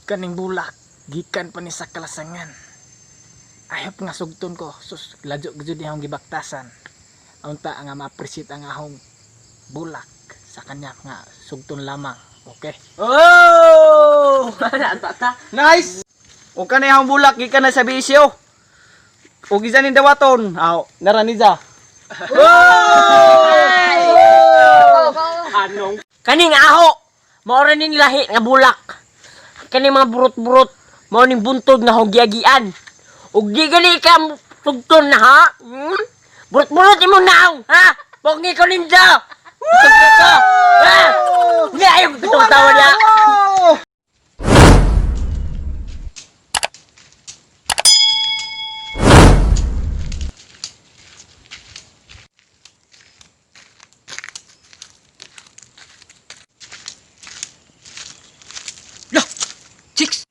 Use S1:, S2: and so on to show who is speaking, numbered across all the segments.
S1: kaning bulak gikan pa ni sa kalasangan. Ayop nga sugton ko sus lajo gyud ni akong gibaktasan. Unta nga ma-appreciate ang ahong bulak sa kanya nga sugton lamang. Okay?
S2: Oh! Nice! O ka na yung bulak, gikan na sa bisyo. O gizan ni dawaton. Aw, naraniza. Anong?
S3: Kaning aho, mao ra ning lahi nga bulak. Kani mga burot-burot, mao ning buntog nga hogyagian. Ug di gali ka tugton na ha? Burot-burot imo naong, ha? Pogi ko ninja. Tugton ka. Ha? Nga ayo kitong tawa niya.
S4: Chicks!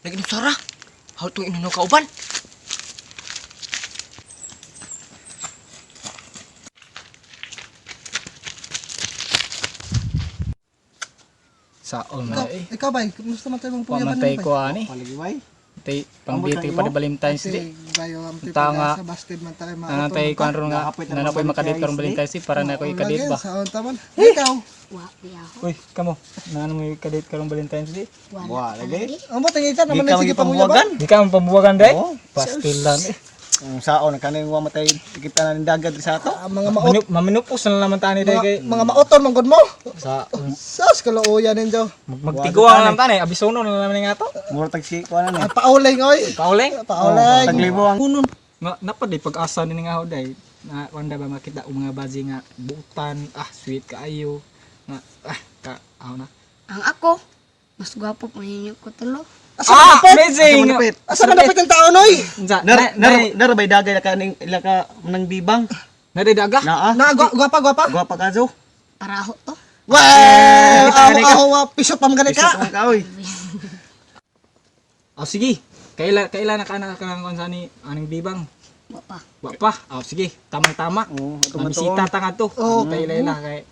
S4: Lagi ng Sara! How to inuno ka uban?
S1: Saon na
S5: Ikaw ba? Kumusta man tayo mong puyaban
S1: Pamatay ko ani.
S2: Paligway.
S1: Tay pangbiti pa ni Valentine's Day.
S5: Bayo ang
S1: Tanga.
S5: sa busted man tayo
S1: Nanatay ko ron nga nanapoy makadit karon Valentine's Day para na ko ikadit ba.
S5: Sa taman. Ikaw.
S1: Uy, kamo. Nano mo ikadit karon Valentine's Day?
S2: Wa lagi.
S5: Amo tingin sa naman
S2: Di ka
S5: sige
S2: magipamuwagan.
S1: Di ka man pambuwagan day?
S2: Oo.
S1: Pastil lang eh.
S2: Ang saon kaning wa matay ikita na ng dagat sa ato.
S5: Mga maot
S1: Maminupos na naman tani day kay
S5: mga maoton man gud mo.
S1: sa
S5: Sas kalooyan ninyo.
S1: magtiguan lang tani abisono na naman nga to.
S2: Mura tag si kuan
S5: Ay
S2: na.
S5: paulay ngoy.
S1: Pauling.
S5: Paulay.
S2: Taglibo ang kunon.
S1: Napad day pag-asa ni nga day. Na wanda ba makita og mga baji nga butan, sweet kaayo. Nga ka na.
S6: Ang ako, mas gwapo pa ninyo ko tulo.
S1: Amazing.
S5: Asa man dapat ang taon oy?
S2: Narabay dagay ka ning ila ka nang bibang.
S1: Nadidaga?
S2: Naa.
S5: Na gwapa.
S2: Gwapa ka zo.
S6: Para ako to.
S5: Well, aho pisot pa magalit
S2: Isa
S5: ka.
S2: ka oy.
S1: Sige. Kaila na kana ka nang sa ni aning bibang.
S6: Wapa.
S1: Wa pa. sige, tamang-tama.
S2: Oo,
S1: Bisita ta nga to.
S5: Oo.
S1: Kaila kay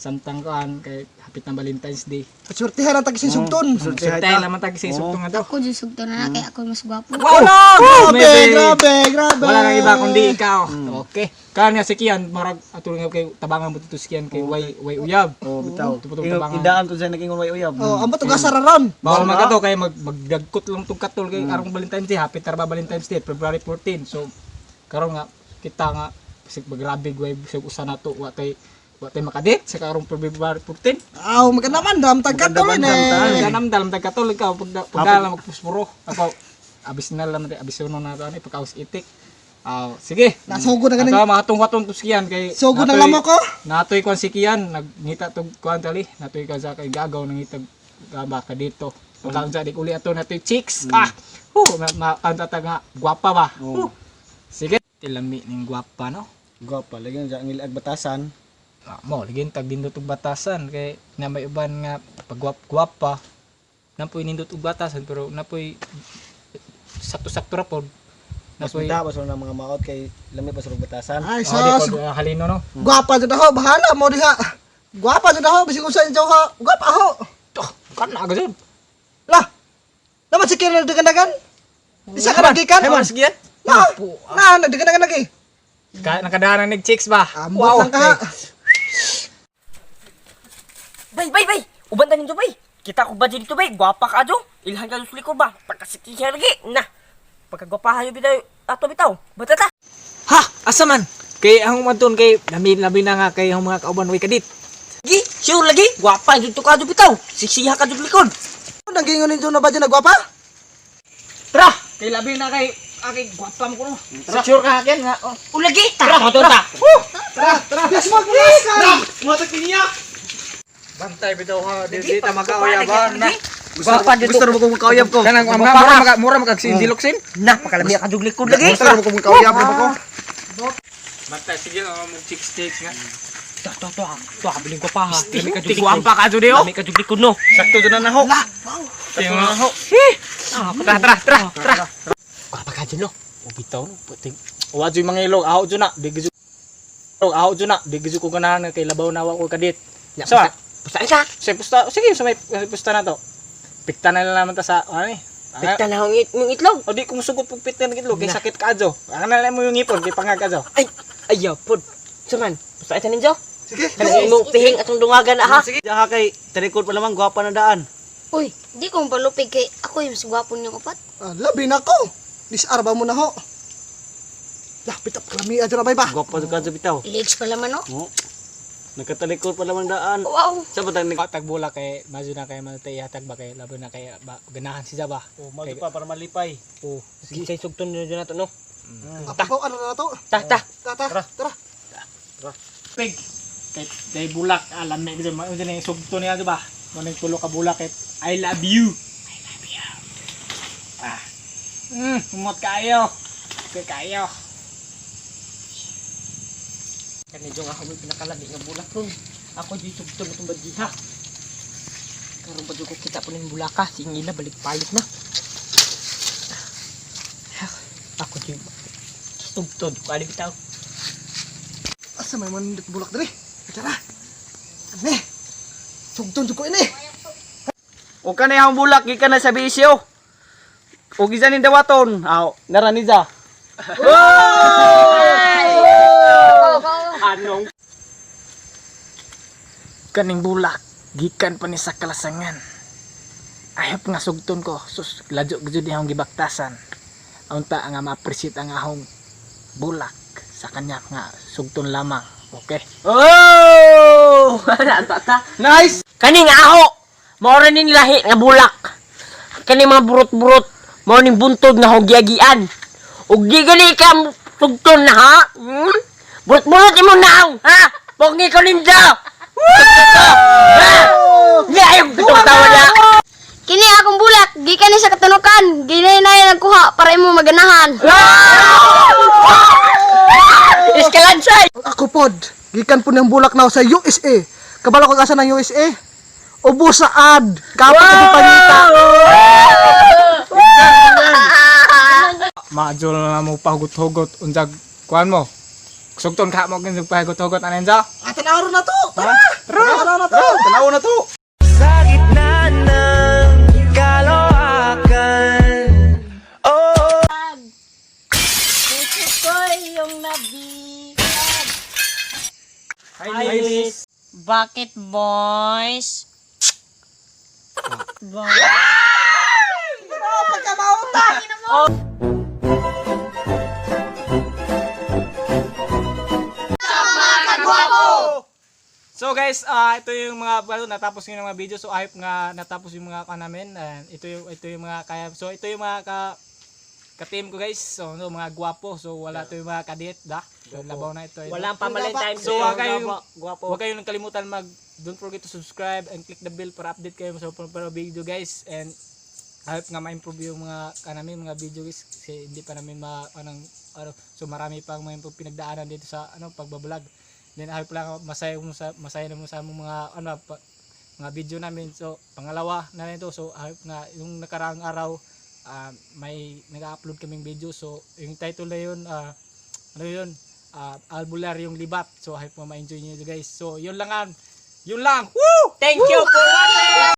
S1: samtang kuan kay hapit ng Valentine's Day.
S5: Surtihan ang tagi sugton.
S1: Surtay naman tagi sa isugtong nga to.
S6: Ako dyan sugto na kaya ako mas gwapo.
S5: Grabe.
S1: Wala nang iba kundi ikaw. Okay. Kanya si Kian marag atulong kay tabangan mo to si Kian kay way uyab.
S2: Oh, bitaw.
S1: Tuputong tabangan.
S2: Idaan to sa naging way uyab.
S5: Oh, amo to gasararon.
S1: Bawal man kato kay magdagkot lang tong katol kay arong Valentine's Day, hapit ra ba Valentine's Day February 14. So karon nga kita nga sig magrabe way sig usa na to wa tay makadit sa karong February 14.
S5: Aw, maganda man dam tagkatol ni.
S1: Dalam katol ikaw pagdala magpuspuro. Apo abis na lang abis uno na to ani pagkaus itik. Sige.
S5: Nasugo na ganing.
S1: Ato mga tungkwaton to siyan kay
S5: Sugo na lamo ko.
S1: Natoy kon si Kian nagngita tog kuan tali. Natoy ka sa kay gagaw nangitag baka dito. Pagkaon sa dik uli ato natoy chicks. Maantata nga gwapa ba. Sige. Tilami ning gwapa no.
S2: Gwapa lagi sa ngilag batasan.
S1: Mo lagi tag dindot og batasan kay na may uban nga pagwapa napoy nindot og batasan pero napoy sakto-sakto ra pod.
S2: Mas bita basol na mga maot kay lami basol batasan.
S5: Ay,
S1: Di
S5: sos.
S1: ko halino no.
S5: Gwapa jud ako, bahala mo diha. Gwapa jud ako, bisig unsa inyo ha. Gwapa ako.
S1: Kana agad jud.
S5: Lah. Dapat sikir na dagan-dagan. Isa ka nagikan.
S1: Mas Kian.
S5: Na, nagdagan lagi.
S1: Nakadaran nig chicks ba?
S5: Ambot lang ka.
S3: Bay. Uban tanin to bay. Kita ko ba dito bay? Gwapa ka ajo. Ilhan ka sa likod ba? Pagkasikihan lagi. Na. Pagkagwapahan yung bitaw. Batata.
S1: Ha, asa man? Kay ang madton kay labi na nga kay ang mga kauban way kadit.
S3: Lagi, sure lagi. Gwapa dito ka ajo bitaw. Siksiha ka ajo likod.
S5: Nagingon ninyo na ba dyan na gwapa?
S1: Tara, kay labi na kay gwapa mo kuno. Sure ka akin nga.
S3: Ulagi. Tara.
S1: Tara.
S5: Yes, mag-please ka.
S1: Bantay bitaw ha, dili ta magkauyaban na.
S3: Gwapa dito.
S2: Gusto mo kung kauyab ko.
S1: Kanang mura magsindiloxin.
S3: Na, pakalami ka ajo likod lagi.
S2: Gusto mo kung kauyab ko.
S1: Bantay sige mag chicks nga.
S3: To, habiling ko pa ha.
S1: Lami ka jud gwapa ka jud yo.
S3: Lami ka ajo likod no.
S2: Sakto jud na naho.
S1: Tingnan na ho. Tara. Gwapa ka jud no. Bitaw no, puting. Wa jud mga ilog, aho jud na. Di gid ko ganahan kay labaw na wa ko kadit.
S3: Pustahan ka.
S1: Sige, sa may pusta na to. Pikta na lang naman ta sa ano ni.
S3: Pikta na akong mong itlog.
S1: O di kung sugot pag pikta ng itlog kay sakit ka adyo. Ang nalay mo yung ngipon kay pangag adyo.
S3: Ay, ayaw po. Suman, basta ito ninyo.
S5: Sige.
S3: Kanang imong pihing atong dungagan na ha.
S2: Sige, diha kay talikod pa naman gwapa na daan.
S6: Uy, di ko palupig kay ako yung mas gwapo niyong upat.
S5: Labi na ko. Disarba mo na ho. Lah, pitap kalami aja na bay ba?
S2: Gwapa ka sa bitaw.
S6: Legs pala man oh.
S2: Oh. Nakatalikod pa naman daan.
S6: Wow.
S2: Sa batang
S1: Tagbula kay madyo na kay matay hatag ba kay laban na kay ganahan si Jaba.
S2: Magdo pa para malipay.
S1: Oh,
S3: Sige, say sugton nyo na to no.
S5: Apo ano na to?
S3: Ta.
S5: Tara.
S1: pig. Kay day bulak alam na gid mo ni sugto niya Jaba. Maning tulo ka bulak kay I love you. I love you. Umot kayo. Kayo.
S3: Kanidyo nga ako pinakalabi nga bulak ron. Ako di sugton na itong badyiha. Karoon pa ko kita po ng bulaka. Singila balik-balik na. Ako di sugton. Kali bitaw.
S5: Asa may manindot bulak diri? Tara. Ane. Sugton jud ko ini.
S2: O kanayang bulak gikan na sa bisyo. O gizanin dawaton. Aw, naraniza.
S3: Anong?
S1: Kaning bulak gikan pa ni sa kalasangan. Ayop nga sugton ko. Sus ladyo gyud ni akong gibaktasan. Unta nga ma-appreciate ang ahong bulak sa kanya nga sugton lamang. Okay?
S3: Oh! Ta.
S2: Nice!
S3: Kaning aho! Maura ning lahi nga bulak. Kaning mga burot-burot. Maura ning buntog nga hogyagian. Ug di gali ka sugton na ha? Burot-burot imo naong, ha? Pogi ko ninja! Nga yung tawa niya!
S6: Kini akong bulak, gikan ni sa katunukan. Ginay na nagkuha para imo maganahan.
S3: Iskalansay!
S5: Ako pod. Gikan po ng bulak na sa USA. Kabalo ko asa ng USA. Ubo sa ad. Kapag wow! Pangita.
S1: Maadyo na mo pahugot-hugot unjag kuan mo. Sugton ka mo gyud pahugot-hugot anen sa?
S5: Tanaw na to. Tara. Tanaw na to.
S2: Tanaw na to.
S3: Puso ko yung nabihag.
S1: Hi, miss.
S3: Bakit, boys? Boys?
S1: So guys, ito yung mga natapos yung mga video. So ayop nga natapos yung mga namin. Ito yung mga kaya. So ito yung mga ka-team ko guys. So no, mga gwapo. So wala to yung mga kadit da. So labaw na ito.
S3: Walang pamalit time.
S1: So huwag kayong kalimutan don't forget to subscribe and click the bell para update kayo sa mga video guys. And ayop nga ma-improve yung mga namin mga video guys. Kasi hindi pa namin so marami pang mga pinagdaanan dito sa pagbablog. Then ayop lang masaya na mo sa mga mga video namin. So pangalawa na nito. So ayop nga yung nakaraang araw may nag-upload kaming video. So yung title na yun albular yung libat. So ayop mo ma-enjoy niyo guys. So yun lang. Woo!
S3: Thank you for watching!